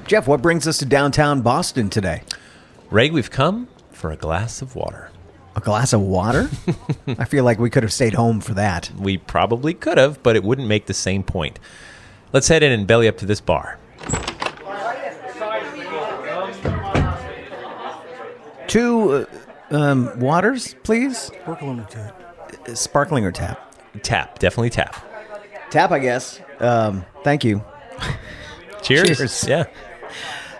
Jeff, what brings us to downtown Boston today? Ray, we've come for a glass of water. A glass of water? I feel like we could have stayed home for that. We probably could have, but it wouldn't make the same point. Let's head in and belly up to this bar. Two waters, please? Sparkling or tap? Sparkling or tap? Tap, definitely tap. Tap, I guess. Thank you. Cheers. Cheers. Yeah.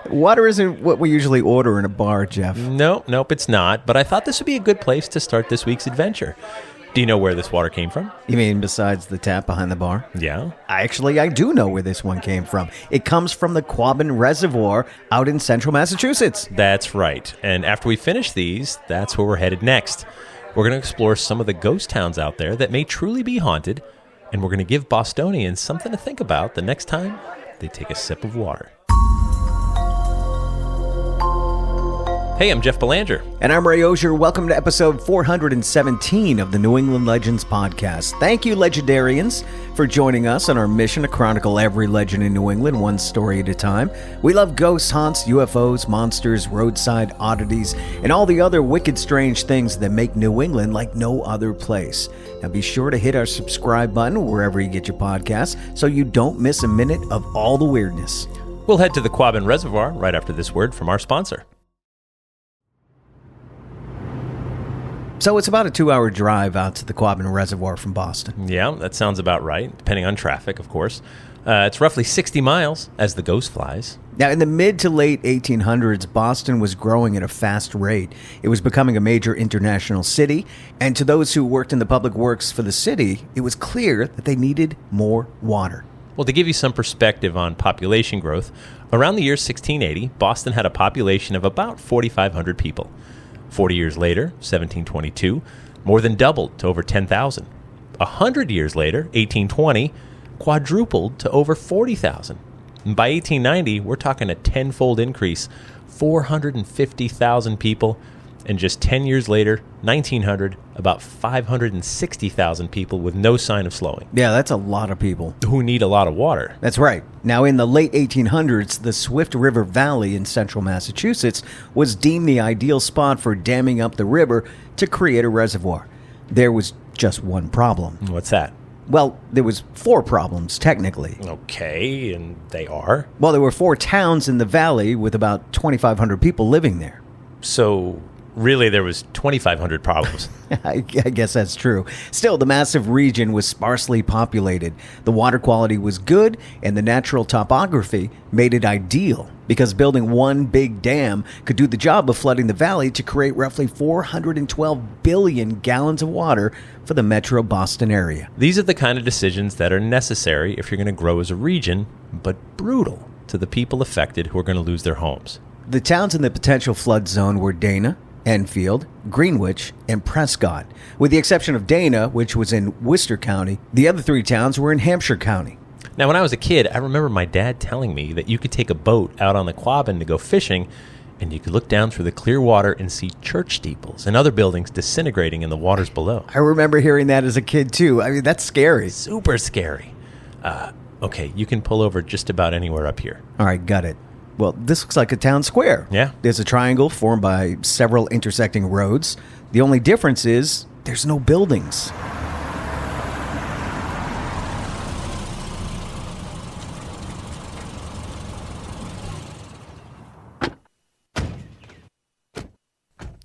Water isn't what we usually order in a bar, Jeff. Nope, it's not. But I thought this would be a good place to start this week's adventure. Do you know where this water came from? You mean besides the tap behind the bar? Yeah. Actually, I do know where this one came from. It comes from the Quabbin Reservoir out in central Massachusetts. That's right. And after we finish these, that's where we're headed next. We're going to explore some of the ghost towns out there that may truly be haunted, and we're going to give Bostonians something to think about the next time they take a sip of water. Hey, I'm Jeff Belanger. And I'm Ray Auger. Welcome to episode 417 of the New England Legends podcast. Thank you, legendarians, for joining us on our mission to chronicle every legend in New England, one story at a time. We love ghosts, haunts, UFOs, monsters, roadside oddities, and all the other wicked, strange things that make New England like no other place. Now be sure to hit our subscribe button wherever you get your podcasts so you don't miss a minute of all the weirdness. We'll head to the Quabbin Reservoir right after this word from our sponsor. So it's about a 2-hour drive out to the Quabbin Reservoir from Boston. Yeah, that sounds about right, depending on traffic, of course. It's roughly 60 miles as the ghost flies. Now, in the mid to late 1800s, Boston was growing at a fast rate. It was becoming a major international city, and to those who worked in the public works for the city, it was clear that they needed more water. Well, to give you some perspective on population growth, around the year 1680, Boston had a population of about 4,500 people. 40 years later, 1722, more than doubled to over 10,000. 100 years later, 1820, quadrupled to over 40,000. And by 1890, we're talking a tenfold increase, 450,000 people. And just 10 years later, 1900, about 560,000 people with no sign of slowing. Yeah, that's a lot of people. Who need a lot of water. That's right. Now, in the late 1800s, the Swift River Valley in central Massachusetts was deemed the ideal spot for damming up the river to create a reservoir. There was just one problem. What's that? Well, there was 4 problems, technically. Okay, and they are? Well, there were 4 towns in the valley with about 2,500 people living there. So really, there was 2,500 problems. I guess that's true. Still, the massive region was sparsely populated. The water quality was good, and the natural topography made it ideal because building one big dam could do the job of flooding the valley to create roughly 412 billion gallons of water for the metro Boston area. These are the kind of decisions that are necessary if you're going to grow as a region, but brutal to the people affected who are going to lose their homes. The towns in the potential flood zone were Dana, Enfield, Greenwich, and Prescott. With the exception of Dana, which was in Worcester County, the other 3 towns were in Hampshire County. Now, when I was a kid, I remember my dad telling me that you could take a boat out on the Quabbin to go fishing, and you could look down through the clear water and see church steeples and other buildings disintegrating in the waters below. I remember hearing that as a kid, too. I mean, that's scary. Super scary. Okay, you can pull over just about anywhere up here. All right, got it. Well, this looks like a town square. Yeah. There's a triangle formed by several intersecting roads. The only difference is there's no buildings.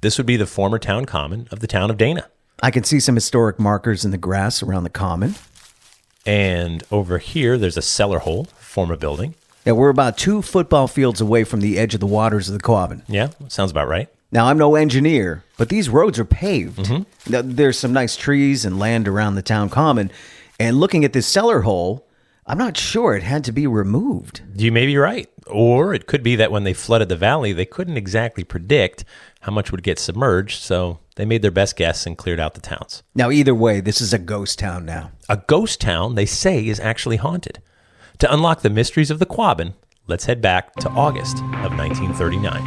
This would be the former town common of the town of Dana. I can see some historic markers in the grass around the common. And over here, there's a cellar hole, former building. Yeah, we're about 2 football fields away from the edge of the waters of the Quabbin. Yeah, sounds about right. Now, I'm no engineer, but these roads are paved. Mm-hmm. Now, there's some nice trees and land around the town common. And looking at this cellar hole, I'm not sure it had to be removed. You may be right. Or it could be that when they flooded the valley, they couldn't exactly predict how much would get submerged, so they made their best guess and cleared out the towns. Now, either way, this is a ghost town now. A ghost town, they say, is actually haunted. To unlock the mysteries of the Quabbin, let's head back to August of 1939.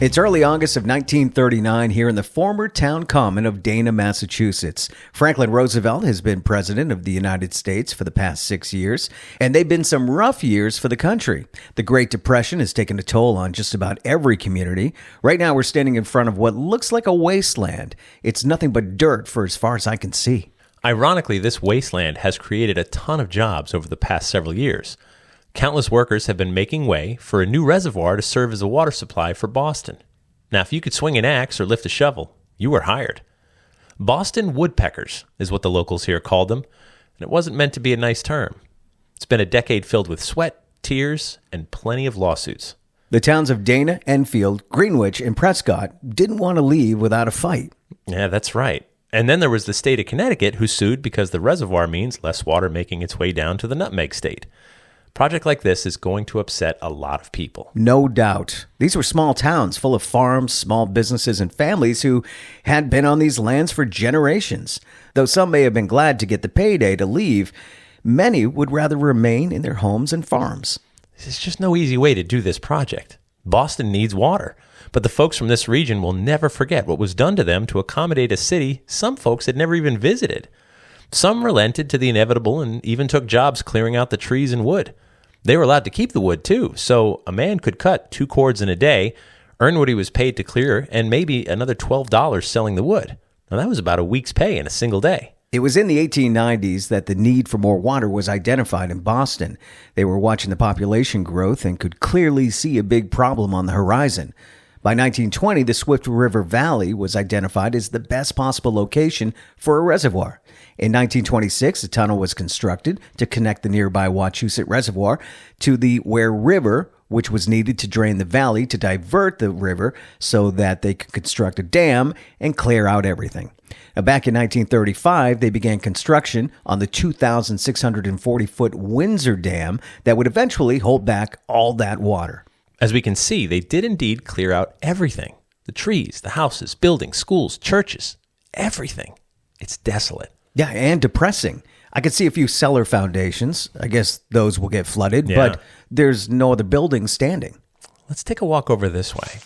It's early August of 1939 here in the former town common of Dana, Massachusetts. Franklin Roosevelt has been president of the United States for the past 6 years, and they've been some rough years for the country. The Great Depression has taken a toll on just about every community. Right now we're standing in front of what looks like a wasteland. It's nothing but dirt for as far as I can see. Ironically, this wasteland has created a ton of jobs over the past several years. Countless workers have been making way for a new reservoir to serve as a water supply for Boston. Now, if you could swing an axe or lift a shovel, you were hired. Boston woodpeckers is what the locals here called them, and it wasn't meant to be a nice term. It's been a decade filled with sweat, tears, and plenty of lawsuits. The towns of Dana, Enfield, Greenwich, and Prescott didn't want to leave without a fight. Yeah, that's right. And then there was the state of Connecticut who sued because the reservoir means less water making its way down to the Nutmeg State. A project like this is going to upset a lot of people. No doubt. These were small towns full of farms, small businesses, and families who had been on these lands for generations. Though some may have been glad to get the payday to leave, many would rather remain in their homes and farms. There's just no easy way to do this project. Boston needs water, but the folks from this region will never forget what was done to them to accommodate a city some folks had never even visited. Some relented to the inevitable and even took jobs clearing out the trees and wood. They were allowed to keep the wood too, so a man could cut 2 cords in a day, earn what he was paid to clear, and maybe another $12 selling the wood. Now that was about a week's pay in a single day. It was in the 1890s that the need for more water was identified in Boston. They were watching the population growth and could clearly see a big problem on the horizon. By 1920, the Swift River Valley was identified as the best possible location for a reservoir. In 1926, a tunnel was constructed to connect the nearby Wachusett Reservoir to the Ware River, which was needed to drain the valley to divert the river so that they could construct a dam and clear out everything. Back in 1935, they began construction on the 2,640-foot Windsor Dam that would eventually hold back all that water. As we can see, they did indeed clear out everything. The trees, the houses, buildings, schools, churches, everything. It's desolate. Yeah, and depressing. I could see a few cellar foundations. I guess those will get flooded, but there's no other buildings standing. Let's take a walk over this way.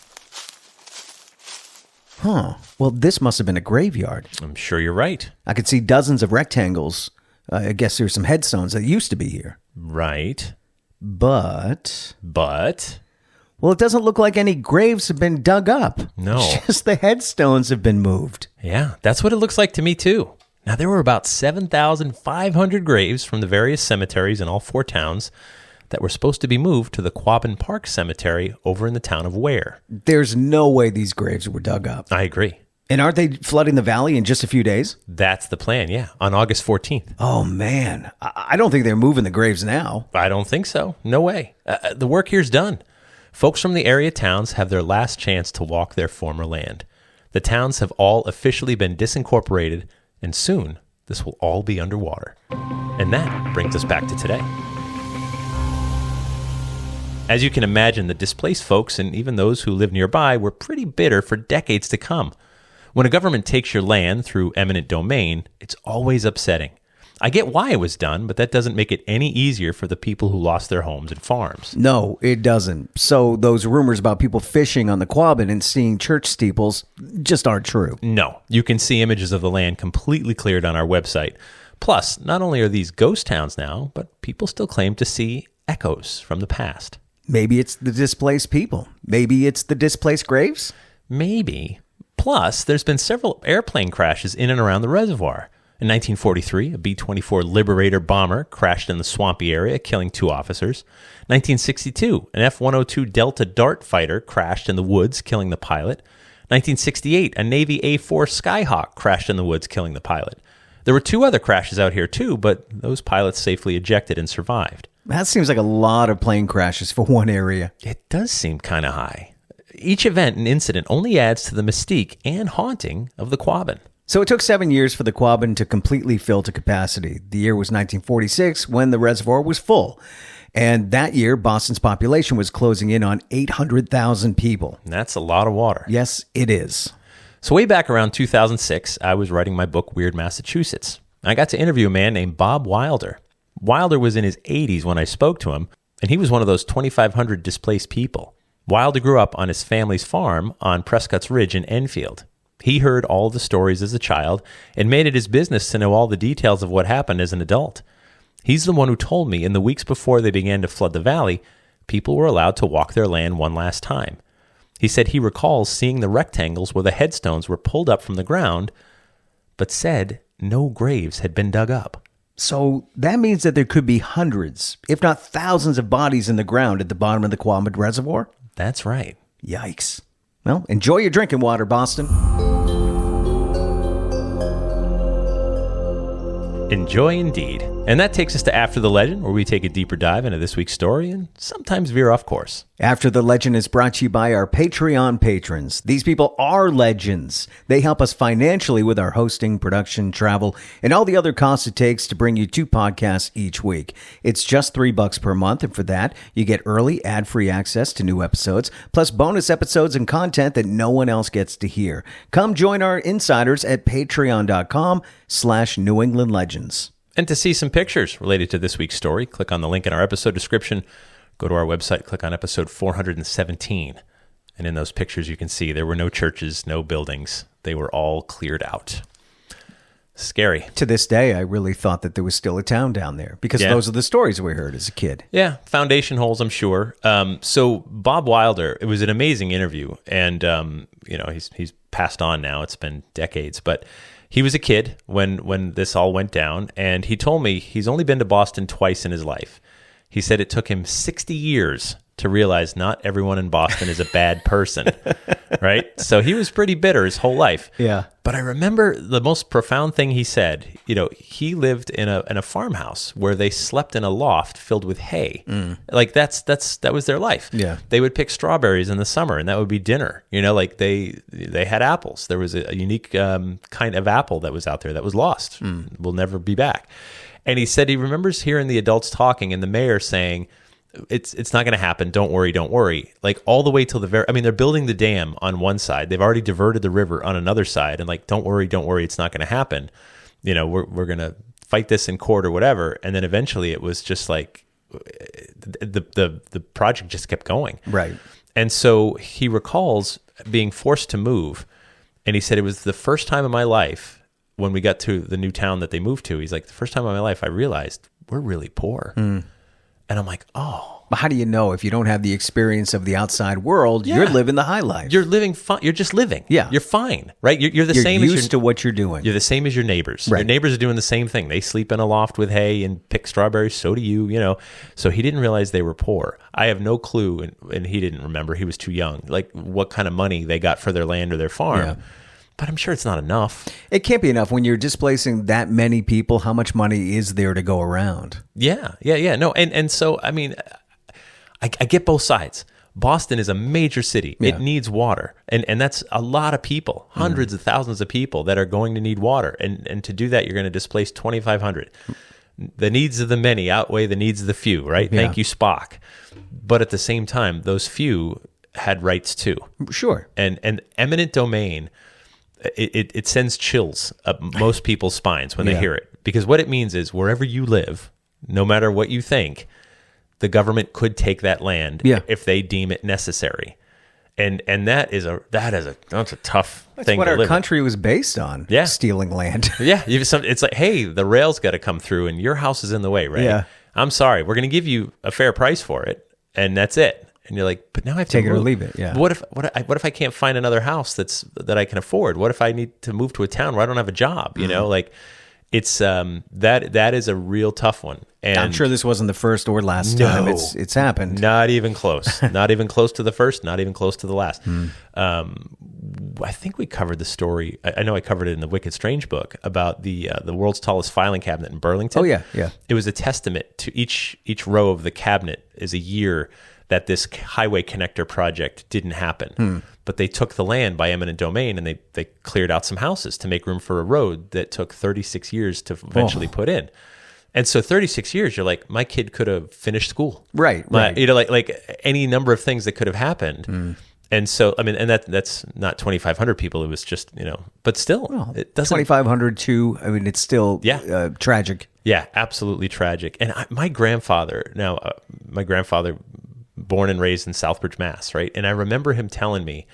Well, this must have been a graveyard. I'm sure you're right. I could see dozens of rectangles. I guess there's some headstones that used to be here. Right. But... Well, it doesn't look like any graves have been dug up. No. Just the headstones have been moved. Yeah, that's what it looks like to me, too. Now, there were about 7,500 graves from the various cemeteries in all 4 towns that were supposed to be moved to the Quabbin Park Cemetery over in the town of Ware. There's no way these graves were dug up. I agree. And aren't they flooding the valley in just a few days? That's the plan, yeah, on August 14th. Oh, man. I don't think they're moving the graves now. I don't think so. No way. The work here's done. Folks from the area towns have their last chance to walk their former land. The towns have all officially been disincorporated, and soon this will all be underwater. And that brings us back to today. As you can imagine, the displaced folks and even those who live nearby were pretty bitter for decades to come. When a government takes your land through eminent domain, it's always upsetting. I get why it was done, but that doesn't make it any easier for the people who lost their homes and farms. No, it doesn't. So those rumors about people fishing on the Quabbin and seeing church steeples just aren't true. No, you can see images of the land completely cleared on our website. Plus, not only are these ghost towns now, but people still claim to see echoes from the past. Maybe it's the displaced people. Maybe it's the displaced graves? Maybe. Plus, there's been several airplane crashes in and around the reservoir. In 1943, a B-24 Liberator bomber crashed in the swampy area, killing 2 officers. 1962, an F-102 Delta Dart fighter crashed in the woods, killing the pilot. 1968, a Navy A-4 Skyhawk crashed in the woods, killing the pilot. There were 2 other crashes out here too, but those pilots safely ejected and survived. That seems like a lot of plane crashes for one area. It does seem kind of high. Each event and incident only adds to the mystique and haunting of the Quabbin. So it took 7 years for the Quabbin to completely fill to capacity. The year was 1946 when the reservoir was full. And that year, Boston's population was closing in on 800,000 people. That's a lot of water. Yes, it is. So way back around 2006, I was writing my book, Weird Massachusetts. I got to interview a man named Bob Wilder. Wilder was in his 80s when I spoke to him, and he was one of those 2,500 displaced people. Wilder grew up on his family's farm on Prescott's Ridge in Enfield. He heard all the stories as a child and made it his business to know all the details of what happened as an adult. He's the one who told me in the weeks before they began to flood the valley, people were allowed to walk their land one last time. He said he recalls seeing the rectangles where the headstones were pulled up from the ground, but said no graves had been dug up. So that means that there could be hundreds, if not thousands of bodies in the ground at the bottom of the Quabbin Reservoir? That's right. Yikes. Well, enjoy your drinking water, Boston. Enjoy indeed. And that takes us to After the Legend, where we take a deeper dive into this week's story and sometimes veer off course. After the Legend is brought to you by our Patreon patrons. These people are legends. They help us financially with our hosting, production, travel, and all the other costs it takes to bring you 2 podcasts each week. It's just $3 per month, and for that, you get early ad-free access to new episodes, plus bonus episodes and content that no one else gets to hear. Come join our insiders at patreon.com/New England Legends. And to see some pictures related to this week's story, click on the link in our episode description. Go to our website, click on episode 417. And in those pictures, you can see there were no churches, no buildings. They were all cleared out. Scary. To this day, I really thought that there was still a town down there because those are the stories we heard as a kid. Yeah, foundation holes, I'm sure. So Bob Wilder, it was an amazing interview. And, he's passed on now. It's been decades. But he was a kid when this all went down, and he told me he's only been to Boston twice in his life. He said it took him 60 years to realize not everyone in Boston is a bad person, right? So he was pretty bitter his whole life. Yeah. But I remember the most profound thing he said. He lived in a farmhouse where they slept in a loft filled with hay. Like that was their life. Yeah. They would pick strawberries in the summer, and that would be dinner. Like they had apples. There was a unique kind of apple that was out there that was lost. Will never be back. And he said he remembers hearing the adults talking and the mayor saying, it's not going to happen. Don't worry. Don't worry. Like all the way till they're building the dam on one side. They've already diverted the river on another side. And like, don't worry. It's not going to happen. We're going to fight this in court or whatever. And then eventually it was just like the project just kept going. Right. And so he recalls being forced to move. And he said it was the first time in my life when we got to the new town that they moved to. He's like, the first time in my life I realized we're really poor. And I'm like, oh. But how do you know if you don't have the experience of the outside world? You're living the high life. You're living fine. You're just living. Yeah. You're fine, right? You're the same as used to what you're doing. You're the same as your neighbors. Right. Your neighbors are doing the same thing. They sleep in a loft with hay and pick strawberries. So do you, So he didn't realize they were poor. I have no clue, and he didn't remember. He was too young. Like what kind of money they got for their land or their farm. Yeah. But I'm sure it's not enough. It can't be enough when you're displacing that many people. How much money is there to go around? Yeah. No, and so, I mean, I get both sides. Boston is a major city. Yeah. It needs water. And that's a lot of people, hundreds of thousands of people that are going to need water. And to do that, you're going to displace 2,500. The needs of the many outweigh the needs of the few, right? Yeah. Thank you, Spock. But at the same time, those few had rights too. Sure. And eminent domain, it sends chills up most people's spines when they hear it. Because what it means is wherever you live, no matter what you think, the government could take that land if they deem it necessary. And that's a tough thing to live. That's what our country was based on, stealing land. It's like, hey, the rail's got to come through and your house is in the way, right? Yeah. I'm sorry, we're going to give you a fair price for it, and that's it. And you're like, but now I have to take it or leave it. Yeah. What if I can't find another house that I can afford? What if I need to move to a town where I don't have a job? Like it's that is a real tough one. And I'm sure this wasn't the first or last time it's happened. Not even close. Not even close to the first. Not even close to the last. I think we covered the story. I know I covered it in the Wicked Strange book about the world's tallest filing cabinet in Burlington. Oh yeah. It was a testament to each row of the cabinet is a year that this highway connector project didn't happen. But they took the land by eminent domain and they cleared out some houses to make room for a road that took 36 years to eventually put in. And so 36 years, you're like, my kid could have finished school. Right. Like any number of things that could have happened. And so, I mean, and that's not 2,500 people. It was just, but still, it doesn't. 2,500 too. I mean, it's still tragic. Yeah, absolutely tragic. And my grandfather born and raised in Southbridge, Mass, right? And I remember him telling me,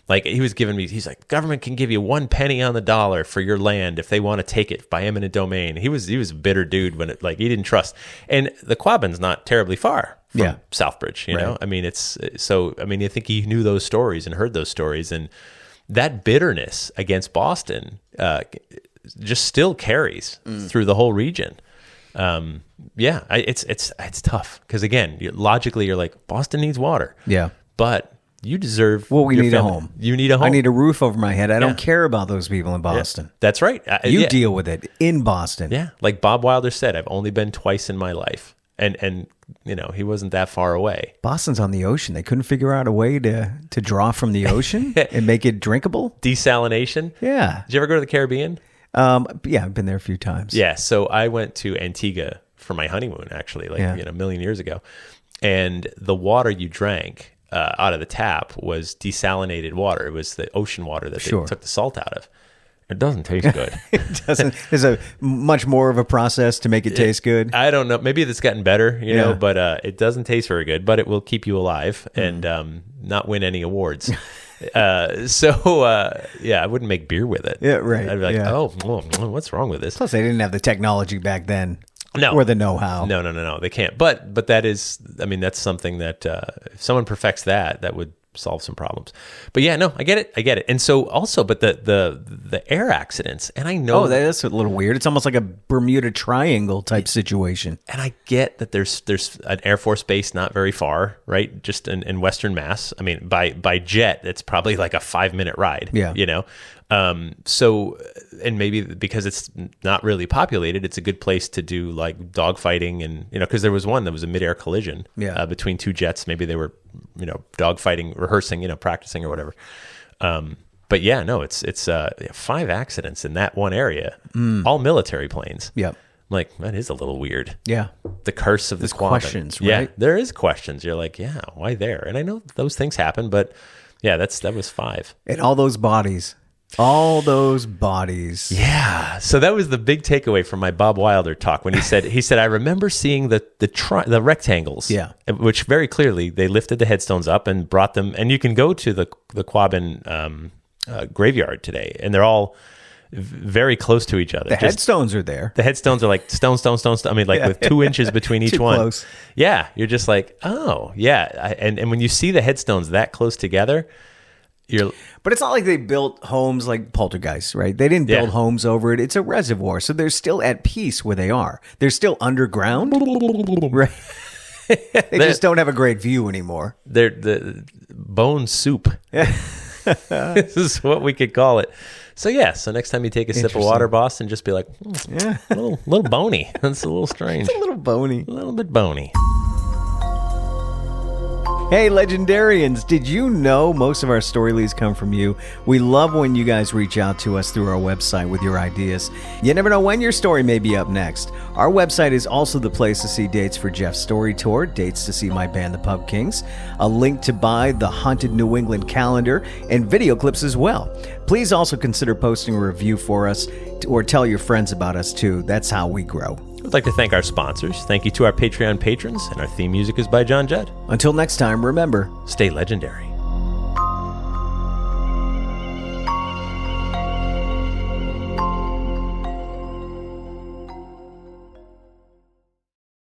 like, he's like, government can give you 1 penny on the dollar for your land if they want to take it by eminent domain. He was a bitter dude when he didn't trust. And the Quabbin's not terribly far from Southbridge, you know? I mean, I think he knew those stories and heard those stories. And that bitterness against Boston just still carries through the whole region. It's tough because, again, logically you're like, Boston needs water. Yeah. But you deserve. Well, we need a home. You need a home. I need a roof over my head. I don't care about those people in Boston. Yeah, that's right. You deal with it in Boston. Yeah. Like Bob Wilder said, I've only been twice in my life. And you know, he wasn't that far away. Boston's on the ocean. They couldn't figure out a way to draw from the ocean and make it drinkable. Desalination. Yeah. Did you ever go to the Caribbean? Yeah, I've been there a few times. Yeah. So I went to Antigua for my honeymoon, actually, a million years ago. And the water you drank out of the tap was desalinated water. It was the ocean water that they took the salt out of. It doesn't taste good. It doesn't. There's a much more of a process to make it taste good. I don't know. Maybe it's gotten better, you know, but it doesn't taste very good, but it will keep you alive and not win any awards. I wouldn't make beer with it. Yeah, right. I'd be like, what's wrong with this? Plus, they didn't have the technology back then. No. Or the know-how. No, they can't. But that is, I mean, that's something that if someone perfects that would solve some problems. But yeah, no, I get it. And so also, but the air accidents, and I know that's a little weird. It's almost like a Bermuda Triangle type situation. And I get that there's an Air Force base not very far, right? Just in Western Mass. I mean, by jet, it's probably like a 5-minute ride. Yeah, you know. So, and maybe because it's not really populated, it's a good place to do like dogfighting and, you know, because there was one that was a midair collision between two jets. Maybe they were, you know, dogfighting, rehearsing, you know, practicing or whatever. But yeah, no, it's 5 accidents in that one area, all military planes. Yep. Like, that is a little weird. Yeah. The curse of the Quabbin. Questions, right? Yeah, there is questions. You're like, yeah, why there? And I know those things happen, but yeah, that was 5. And all those bodies. All those bodies. Yeah. So that was the big takeaway from my Bob Wilder talk when he said, I remember seeing the rectangles. Yeah. Which very clearly they lifted the headstones up and brought them. And you can go to the Quabbin graveyard today, and they're all very close to each other. The headstones are there. The headstones are like stone. I mean, like with 2 inches between each one. Close. Yeah. You're just like, oh, yeah. And when you see the headstones that close together, but it's not like they built homes like Poltergeist, right? They didn't build homes over it. It's a reservoir, so they're still at peace where they are. They're still underground, right? They just don't have a great view anymore. They're the bone soup. This is what we could call it. So next time you take a sip of water, Boston, just be like, a little bony. That's a little strange. It's a little bony. A little bit bony. Hey, Legendarians, did you know most of our story leads come from you? We love when you guys reach out to us through our website with your ideas. You never know when your story may be up next. Our website is also the place to see dates for Jeff's story tour, dates to see my band, the Pub Kings, a link to buy the Haunted New England calendar, and video clips as well. Please also consider posting a review for us or tell your friends about us too. That's how we grow. We'd like to thank our sponsors. Thank you to our Patreon patrons, and our theme music is by John Jett. Until next time, remember, stay legendary.